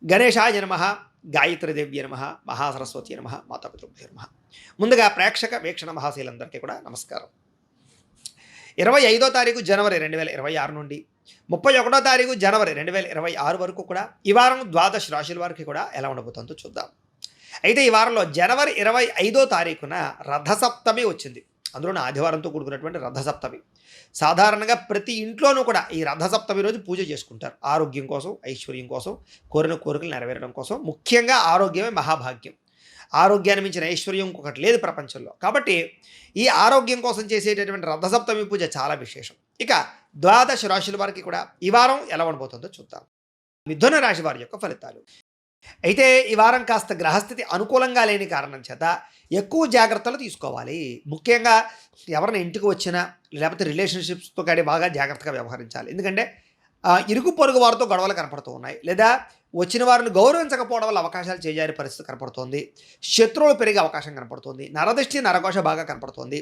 గణేశాయ నమః, గాయత్రీదేవ్య నమః, మహాసరస్వతి నమః, మాతాపితృభ్యో నమః. ముందుగా ప్రేక్షక వీక్షణ మహాశీలందరికీ కూడా నమస్కారం. 25వ తారీఖు జనవరి 2026 నుండి 31వ తారీఖు జనవరి 2026 వరకు కూడా ఈ వారం ద్వాదశ రాశుల వారికి కూడా ఎలా ఉండబోతుందో చూద్దాం. అయితే ఈ వారంలో జనవరి 25వ తారీఖున రథసప్తమి వచ్చింది. అందులోనే ఆదివారంతో కూడుకున్నటువంటి రథసప్తమి. సాధారణంగా ప్రతి ఇంట్లోనూ కూడా ఈ రథసప్తమి రోజు పూజ చేసుకుంటారు. ఆరోగ్యం కోసం, ఐశ్వర్యం కోసం, కోరిన కోరికలు నెరవేరడం కోసం. ముఖ్యంగా ఆరోగ్యమే మహాభాగ్యం. ఆరోగ్యాన్ని మించిన ఐశ్వర్యం ఇంకొకటి లేదు ప్రపంచంలో. కాబట్టి ఈ ఆరోగ్యం కోసం చేసేటటువంటి రథసప్తమి పూజ చాలా విశేషం. ఇక ద్వాదశ రాశుల వారికి కూడా ఈ వారం ఎలా ఉండబోతుందో చూద్దాం. మిథున రాశి వారి యొక్క ఫలితాలు. అయితే ఈ వారం కాస్త గ్రహస్థితి అనుకూలంగా లేని కారణం చేత ఎక్కువ జాగ్రత్తలు తీసుకోవాలి. ముఖ్యంగా ఎవరైనా ఇంటికి వచ్చినా లేకపోతే రిలేషన్షిప్స్తో కానీ బాగా జాగ్రత్తగా వ్యవహరించాలి. ఎందుకంటే ఇరుగు పొరుగు వారితో గొడవలు కనపడుతూ ఉన్నాయి. లేదా వచ్చిన వారిని గౌరవించకపోవడం వల్ల అవకాశాలు చేజారే పరిస్థితి కనపడుతోంది. శత్రువులు పెరిగే అవకాశం కనపడుతుంది. నరదృష్టి నరఘోష బాగా కనపడుతోంది.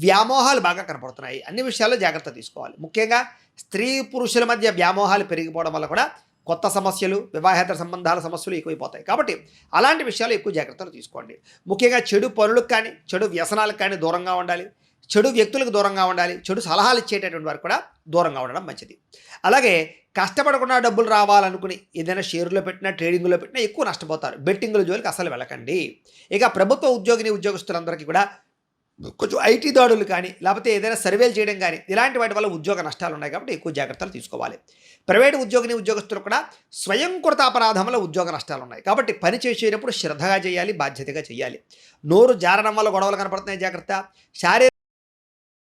వ్యామోహాలు బాగా కనపడుతున్నాయి. అన్ని విషయాల్లో జాగ్రత్త తీసుకోవాలి. ముఖ్యంగా స్త్రీ పురుషుల మధ్య వ్యామోహాలు పెరిగిపోవడం వల్ల కూడా కొత్త సమస్యలు, వివాహేతర సంబంధాల సమస్యలు ఎక్కువైపోతాయి. కాబట్టి అలాంటి విషయాలు ఎక్కువ జాగ్రత్తలు తీసుకోండి. ముఖ్యంగా చెడు పనులకు కానీ, చెడు వ్యసనాలకు కానీ దూరంగా ఉండాలి. చెడు వ్యక్తులకు దూరంగా ఉండాలి. చెడు సలహాలు ఇచ్చేటటువంటి వారికి కూడా దూరంగా ఉండడం మంచిది. అలాగే కష్టపడకుండా డబ్బులు రావాలనుకుని ఏదైనా షేర్లో పెట్టినా, ట్రేడింగ్లో పెట్టినా ఎక్కువ నష్టపోతారు. బెట్టింగుల జోలికి అసలు వెళ్ళకండి. ఇక ప్రభుత్వ ఉద్యోగస్తులందరికీ కూడా కొంచెం ఐటీ దాడులు కానీ, లేకపోతే ఏదైనా సర్వేలు చేయడం కానీ ఇలాంటి వాటి వల్ల ఉద్యోగ నష్టాలు ఉన్నాయి. కాబట్టి ఎక్కువ జాగ్రత్తలు తీసుకోవాలి. ప్రైవేటు ఉద్యోగస్తులు కూడా స్వయంకృత అపరాధం వల్ల ఉద్యోగ నష్టాలు ఉన్నాయి. కాబట్టి పని చేసేటప్పుడు శ్రద్ధగా చేయాలి, బాధ్యతగా చేయాలి. నోరు జారడం వల్ల గొడవలు కనపడుతున్నాయి, జాగ్రత్త. శారీరక